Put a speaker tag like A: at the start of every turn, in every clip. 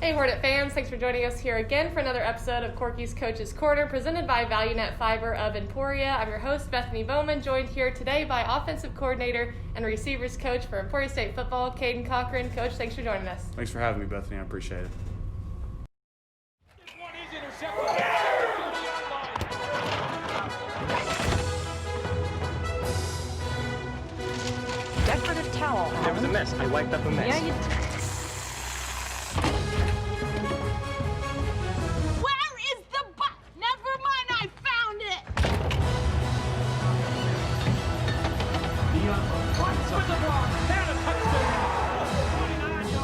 A: Hey Hornet fans, thanks for joining us here again for another episode of Corky's Coach's Corner, presented by Valu-Net Fiber of Emporia. I'm your host, Bethany Bowman, joined here today by offensive coordinator and receivers coach for Emporia State football, Cayden Cochran. Coach, thanks for joining us.
B: Thanks for having me, Bethany. I appreciate it.
C: Decorative towel.
D: There was a mess. I wiped up a mess.
C: Yeah, you
E: Where is the box? Never mind, I found it!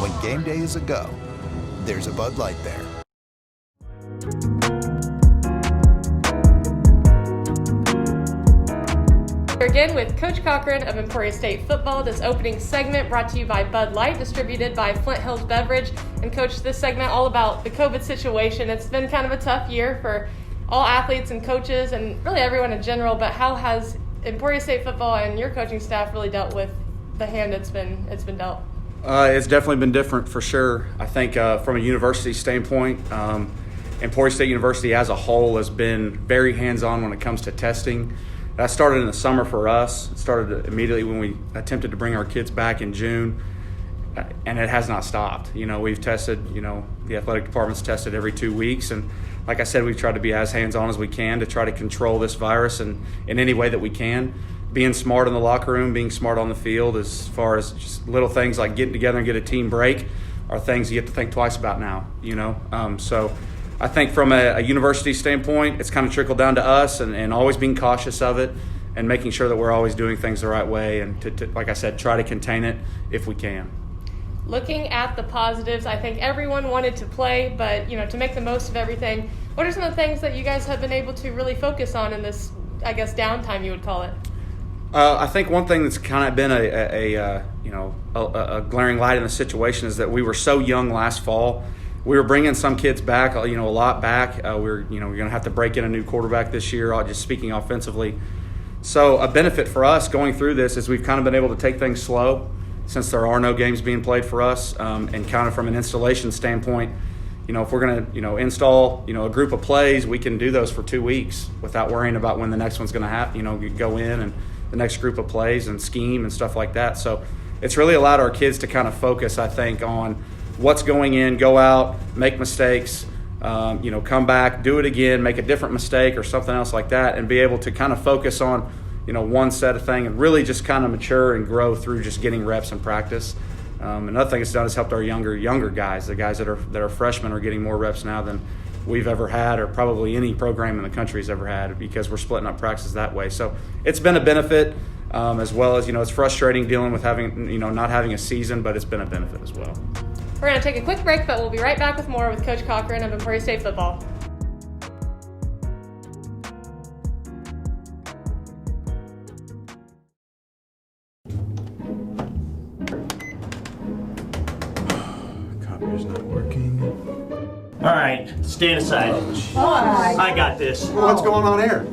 F: When game day is a go, there's a Bud Light there.
A: We're again with Coach Cochran of Emporia State football. This opening segment brought to you by Bud Light, distributed by Flint Hills Beverage. And Coach, this segment all about the COVID situation. It's been kind of a tough year for all athletes and coaches and really everyone in general, but how has Emporia State football and your coaching staff really dealt with the hand it's been dealt?
B: It's definitely been different for sure. I think from a university standpoint, Emporia State University as a whole has been very hands-on when it comes to testing. That started in the summer for us. It started immediately when we attempted to bring our kids back in June, and it has not stopped. We've tested, the athletic department's tested every 2 weeks, and like I said, we've tried to be as hands-on as we can to try to control this virus in any way that we can. Being smart in the locker room, being smart on the field, as far as just little things like getting together and get a team break are things you have to think twice about now, So I think from a university standpoint, it's kind of trickled down to us and always being cautious of it and making sure that we're always doing things the right way and, to like I said, try to contain it if we can.
A: Looking at the positives, I think everyone wanted to play, but to make the most of everything, what are some of the things that you guys have been able to really focus on in this, I guess, downtime you would call it?
B: I think one thing that's kind of been a glaring light in the situation is that we were so young last fall. We were bringing some kids back, a lot back. We're going to have to break in a new quarterback this year, just speaking offensively. So a benefit for us going through this is we've kind of been able to take things slow since there are no games being played for us, and kind of from an installation standpoint, if we're going to, install, a group of plays, we can do those for 2 weeks without worrying about when the next one's going to go in and the next group of plays and scheme and stuff like that. So it's really allowed our kids to kind of focus, I think, on what's going in, go out, make mistakes, come back, do it again, make a different mistake or something else like that, and be able to kind of focus on, one set of thing and really just kind of mature and grow through just getting reps and practice. Another thing it's done is helped our younger guys. The guys that are freshmen are getting more reps now than we've ever had, or probably any program in the country has ever had, because we're splitting up practices that way. So it's been a benefit, as well as, it's frustrating dealing with having, not having a season, but it's been a benefit as well.
A: We're going to take a quick break, but we'll be right back with more with Coach Cochran of Emporia State football.
F: Copier's not working.
D: All right, stand aside. I got this.
F: What's going on here?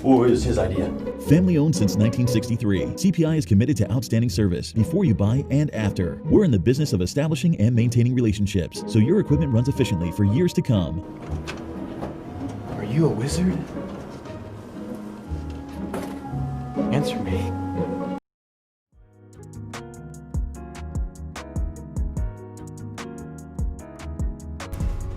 D: Oh, it was his idea.
G: Family owned since 1963, CPI is committed to outstanding service before you buy and after. We're in the business of establishing and maintaining relationships so your equipment runs efficiently for years to come.
D: Are you a wizard? Answer me.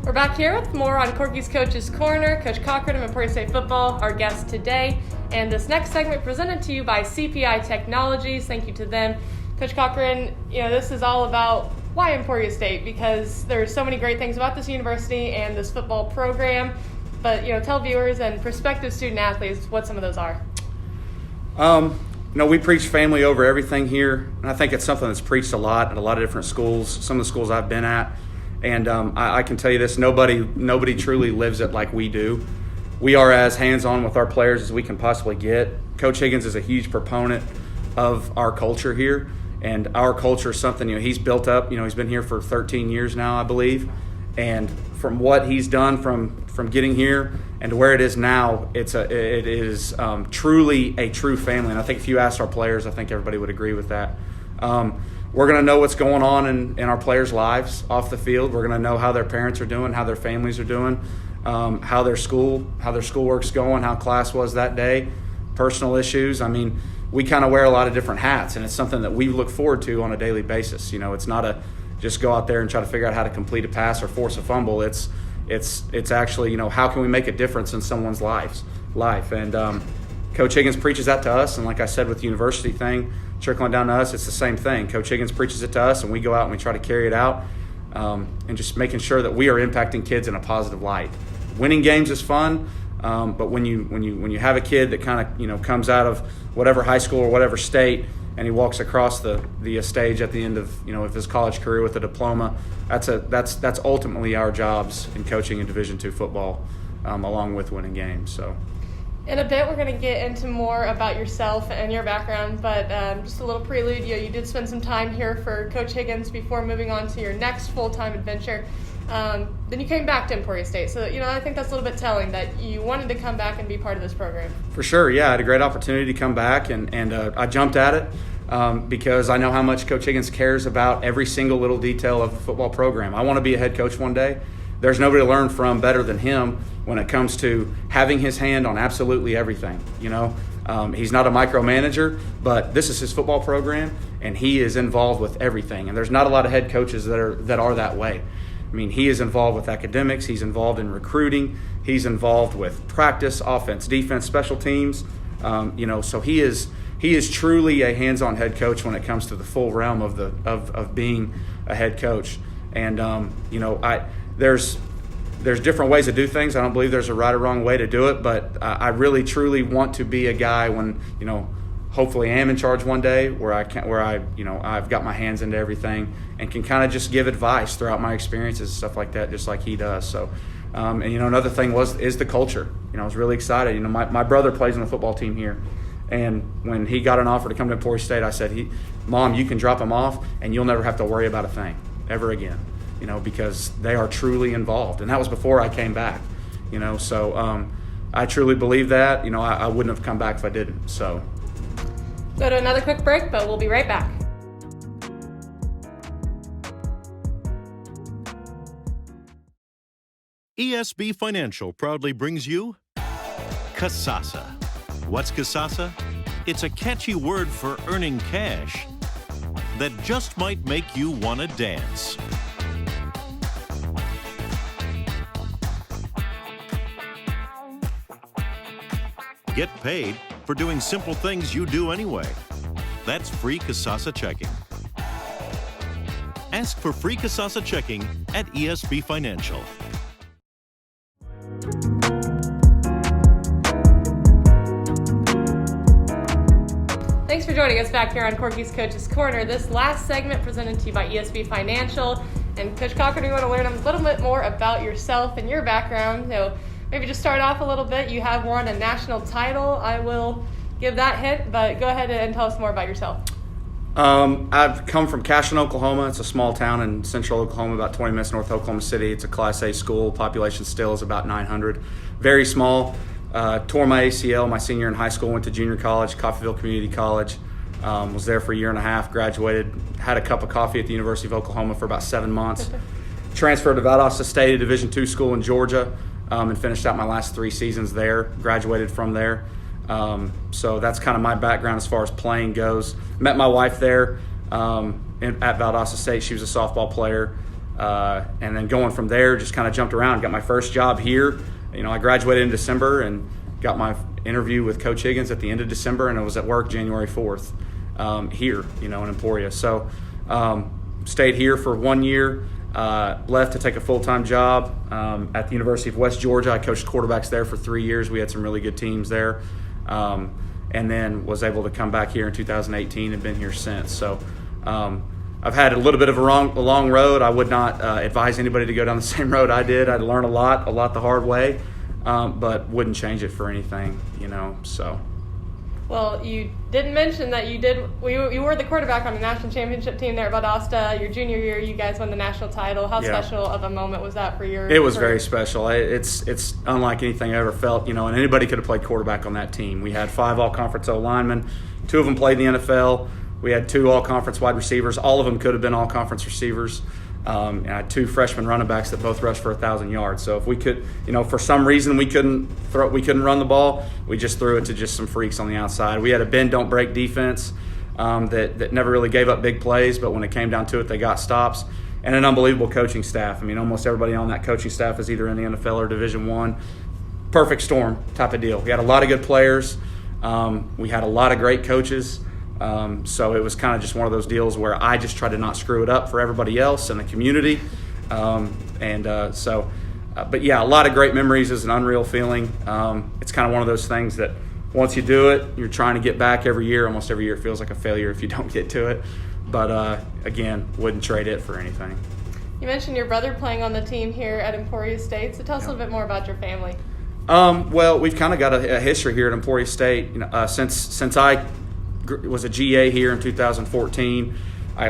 A: We're back here with more on Corky's Coach's Corner. Coach Cochran of Emporia State football, our guest today. And this next segment presented to you by CPI Technologies. Thank you to them. Coach Cochran, this is all about why Emporia State, because there's so many great things about this university and this football program. But, tell viewers and prospective student athletes what some of those are.
B: We preach family over everything here. And I think it's something that's preached a lot at a lot of different schools, some of the schools I've been at. And I can tell you this, nobody truly lives it like we do. We are as hands-on with our players as we can possibly get. Coach Higgins is a huge proponent of our culture here, and our culture is something he's built up. He's been here for 13 years now, I believe, and from what he's done from getting here and to where it is now, it is truly a true family. And I think if you asked our players, I think everybody would agree with that. we're going to know what's going on in our players' lives off the field. We're going to know how their parents are doing, how their families are doing, how their schoolwork's going, how class was that day, personal issues. I mean, we kind of wear a lot of different hats, and it's something that we look forward to on a daily basis. You know, it's not a just go out there and try to figure out how to complete a pass or force a fumble. It's actually, you know, how can we make a difference in someone's life? And Coach Higgins preaches that to us, and like I said with the university thing, trickling down to us, it's the same thing. Coach Higgins preaches it to us, and we go out and we try to carry it out, and just making sure that we are impacting kids in a positive light. Winning games is fun, but when you have a kid that kind of, you know, comes out of whatever high school or whatever state, and he walks across the stage at the end of, you know, of his college career with a diploma, that's ultimately our jobs in coaching in Division II football, along with winning games. So.
A: In a bit, we're going to get into more about yourself and your background, but just a little prelude. You did spend some time here for Coach Higgins before moving on to your next full-time adventure. Then you came back to Emporia State. So, you know, I think that's a little bit telling that you wanted to come back and be part of this program. For
B: sure, yeah. I had a great opportunity to come back, and I jumped at it because I know how much Coach Higgins cares about every single little detail of the football program. I want to be a head coach one day. There's nobody to learn from better than him when it comes to having his hand on absolutely everything. You know, he's not a micromanager, but this is his football program, and he is involved with everything. And there's not a lot of head coaches that are that way. I mean, he is involved with academics. He's involved in recruiting. He's involved with practice, offense, defense, special teams. You know, so he is truly a hands-on head coach when it comes to the full realm of being a head coach. And you know, there's different ways to do things. I don't believe there's a right or wrong way to do it, but I really truly want to be a guy when, you know, hopefully I am in charge one day where I've got my hands into everything and can kind of just give advice throughout my experiences and stuff like that, just like he does. So, and you know, another thing is the culture. You know, I was really excited. You know, my brother plays on the football team here, and when he got an offer to come to Emporia State, I said, Mom, you can drop him off and you'll never have to worry about a thing ever again. You know, because they are truly involved. And that was before I came back, you know. So I truly believe that. You know, I wouldn't have come back if I didn't. So.
A: Go to another quick break, but we'll be right back.
C: ESB Financial proudly brings you Kasasa. What's Kasasa? It's a catchy word for earning cash that just might make you want to dance. Get paid for doing simple things you do anyway. That's free Kasasa checking. Ask for free Kasasa checking at ESB Financial.
A: Thanks for joining us back here on Corky's Coach's Corner. This last segment presented to you by ESB Financial. And Coach Cochran, we want to learn a little bit more about yourself and your background. So maybe just start off a little bit. You have won a national title. I will give that hint, but go ahead and tell us more about yourself.
B: I've come from Cashton, Oklahoma. It's a small town in central Oklahoma, about 20 minutes north of Oklahoma City. It's a Class A school. Population still is about 900. Very small. Tore my ACL my senior in high school, went to junior college, Coffeyville Community College. Was there for a year and a half, graduated, had a cup of coffee at the University of Oklahoma for about 7 months. Transferred to Valu-Net State, a Division II school in Georgia. And finished out my last 3 seasons there, graduated from there. So that's kind of my background as far as playing goes. Met my wife there at Valu-Net State. She was a softball player. And then going from there, just kind of jumped around. Got my first job here. You know, I graduated in December and got my interview with Coach Higgins at the end of December, and I was at work January 4th here, you know, in Emporia. So stayed here for 1 year. Left to take a full-time job at the University of West Georgia. I coached quarterbacks there for 3 years. We had some really good teams there. And then was able to come back here in 2018 and been here since. So I've had a little bit of a long road. I would not advise anybody to go down the same road I did. I'd learned a lot the hard way, but wouldn't change it for anything, you know, so.
A: Well, you didn't mention that you were the quarterback on the national championship team there at Valdosta. Your junior year, you guys won the national title. How special of a moment was that for your
B: It was
A: career?
B: very special. It's unlike anything I ever felt, you know, and anybody could have played quarterback on that team. We had 5 all-conference O-linemen. 2 of them played in the NFL. We had 2 all-conference wide receivers. All of them could have been all-conference receivers. And I had 2 freshman running backs that both rushed for 1,000 yards. So if we could, for some reason we couldn't run the ball, we just threw it to just some freaks on the outside. We had a bend don't break defense that never really gave up big plays, but when it came down to it, they got stops. And an unbelievable coaching staff. I mean, almost everybody on that coaching staff is either in the NFL or Division I. Perfect storm type of deal. We had a lot of good players. We had a lot of great coaches. So it was kind of just one of those deals where I just tried to not screw it up for everybody else in the community. But yeah, a lot of great memories. Is an unreal feeling. It's kind of one of those things that once you do it, you're trying to get back every year. Almost every year it feels like a failure if you don't get to it. But again, wouldn't trade it for anything.
A: You mentioned your brother playing on the team here at Emporia State. So tell us a little bit more about your family.
B: Well, we've kind of got a history here at Emporia State. Since I was a GA here in 2014.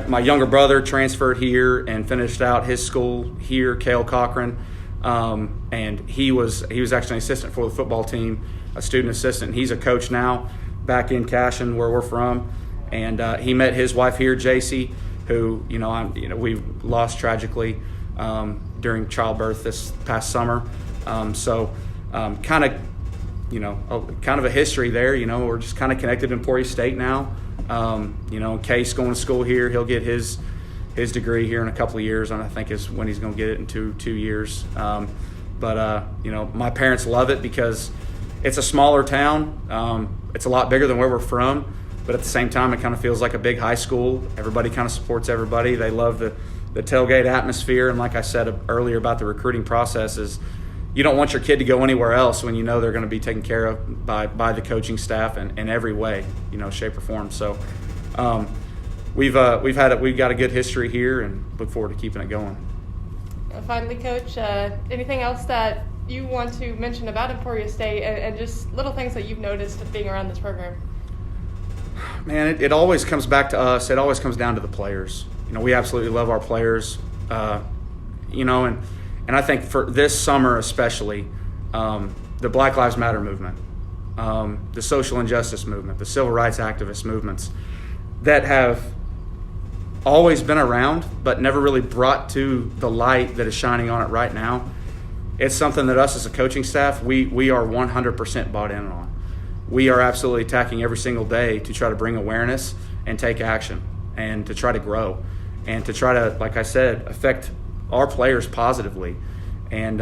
B: My younger brother transferred here and finished out his school here, Cayden Cochran, and he was actually an assistant for the football team, a student assistant. He's a coach now back in Cashin, where we're from, and he met his wife here, JC, who we lost tragically during childbirth this past summer. Kind of a history there. We're just kind of connected to Emporia State now. Case going to school here, he'll get his degree here in a couple of years, and I think is when he's going to get it in two years. My parents love it because it's a smaller town. It's a lot bigger than where we're from, but at the same time, it kind of feels like a big high school. Everybody kind of supports everybody. They love the tailgate atmosphere, and like I said earlier about the recruiting process is, you don't want your kid to go anywhere else when you know they're going to be taken care of by the coaching staff in every way, shape or form. So we've got a good history here and look forward to keeping it going.
A: Finally, Coach, anything else that you want to mention about Emporia State and just little things that you've noticed of being around this program?
B: Man, it always comes back to us. It always comes down to the players. We absolutely love our players, And I think for this summer especially, the Black Lives Matter movement, the social injustice movement, the civil rights activist movements that have always been around but never really brought to the light that is shining on it right now, it's something that us as a coaching staff, we are 100% bought in on. We are absolutely attacking every single day to try to bring awareness and take action and to try to grow and to try to, like I said, affect our players positively. And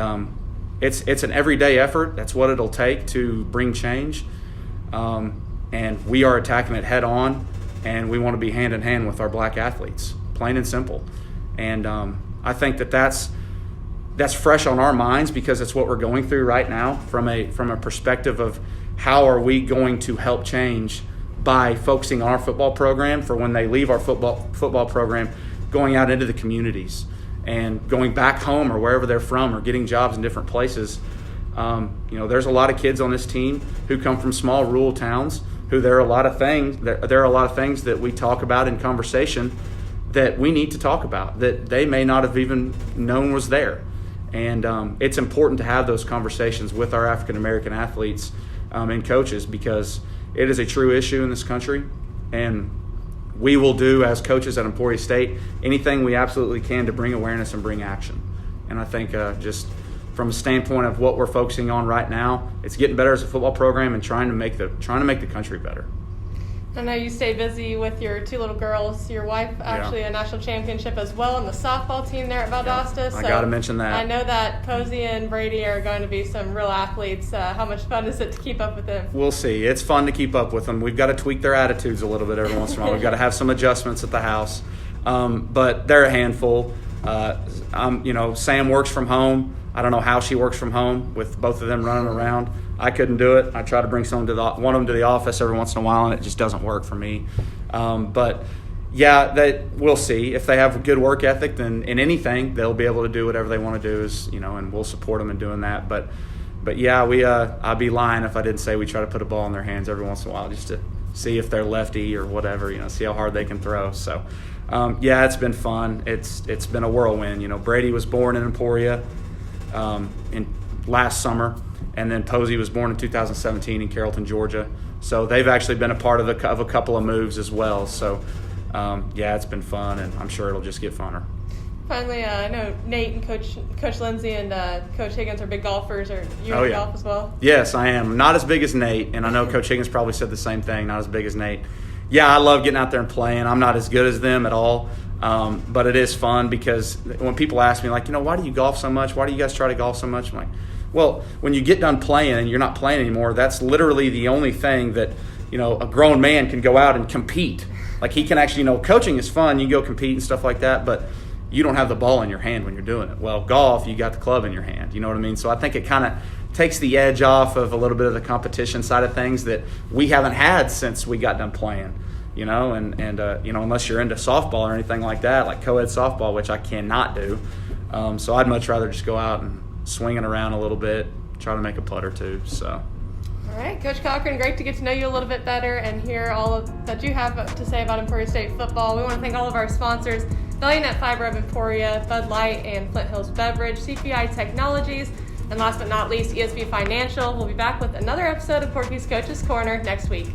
B: it's an everyday effort. That's what it'll take to bring change. And we are attacking it head on, and we want to be hand in hand with our black athletes, plain and simple. And I think that's fresh on our minds because it's what we're going through right now from a perspective of how are we going to help change by focusing on our football program for when they leave our football program, going out into the communities and going back home or wherever they're from or getting jobs in different places. There's a lot of kids on this team who come from small rural towns who there are a lot of things that we talk about in conversation that we need to talk about that they may not have even known was there. And it's important to have those conversations with our African American athletes and coaches because it is a true issue in this country. And we will do, as coaches at Emporia State, anything we absolutely can to bring awareness and bring action. And I think just from a standpoint of what we're focusing on right now, it's getting better as a football program and trying to make the country better.
A: I know you stay busy with your 2 little girls. Your wife actually a national championship as well on the softball team there at Valdosta.
B: Yeah, I got to mention that.
A: I know that Posey and Brady are going to be some real athletes. How much fun is it to keep up with them?
B: We'll see. It's fun to keep up with them. We've got to tweak their attitudes a little bit every once in a while. We've got to have some adjustments at the house. But they're a handful. Sam works from home. I don't know how she works from home with both of them running around. I couldn't do it. I try to bring one of them to the office every once in a while, and it just doesn't work for me. But we'll see. If they have a good work ethic, then in anything they'll be able to do whatever they want to do. And we'll support them in doing that. But I'd be lying if I didn't say we try to put a ball in their hands every once in a while just to see if they're lefty or whatever. See how hard they can throw. So it's been fun. It's been a whirlwind. Brady was born in Emporia in last summer, And then Posey was born in 2017 in Carrollton, Georgia. So they've actually been a part of a couple of moves as well. So, yeah, it's been fun, and I'm sure it'll just get funner.
A: Finally, I know Nate and Coach Lindsay and Coach Higgins are big golfers. Are you
B: Oh,
A: into
B: yeah.
A: golf as well?
B: Yes, I am. Not as big as Nate, and I know Coach Higgins probably said the same thing, not as big as Nate. Yeah, I love getting out there and playing. I'm not as good as them at all, but it is fun because when people ask me, like, why do you golf so much? Why do you guys try to golf so much? I'm like, well, when you get done playing and you're not playing anymore, that's literally the only thing that, a grown man can go out and compete. Like, he can actually, coaching is fun. You go compete and stuff like that, but you don't have the ball in your hand when you're doing it. Well, golf, you got the club in your hand. You know what I mean? So I think it kind of takes the edge off of a little bit of the competition side of things that we haven't had since we got done playing. And unless you're into softball or anything like that, like co-ed softball, which I cannot do. So I'd much rather just go out and swing it around a little bit, try to make a putt or two. So.
A: All right, Coach Cochran, great to get to know you a little bit better and hear all that you have to say about Emporia State football. We want to thank all of our sponsors, Valu-Net Fiber of Emporia, Bud Light and Flint Hills Beverage, CPI Technologies, and last but not least, ESB Financial. We'll be back with another episode of Corky's Coach's Corner next week.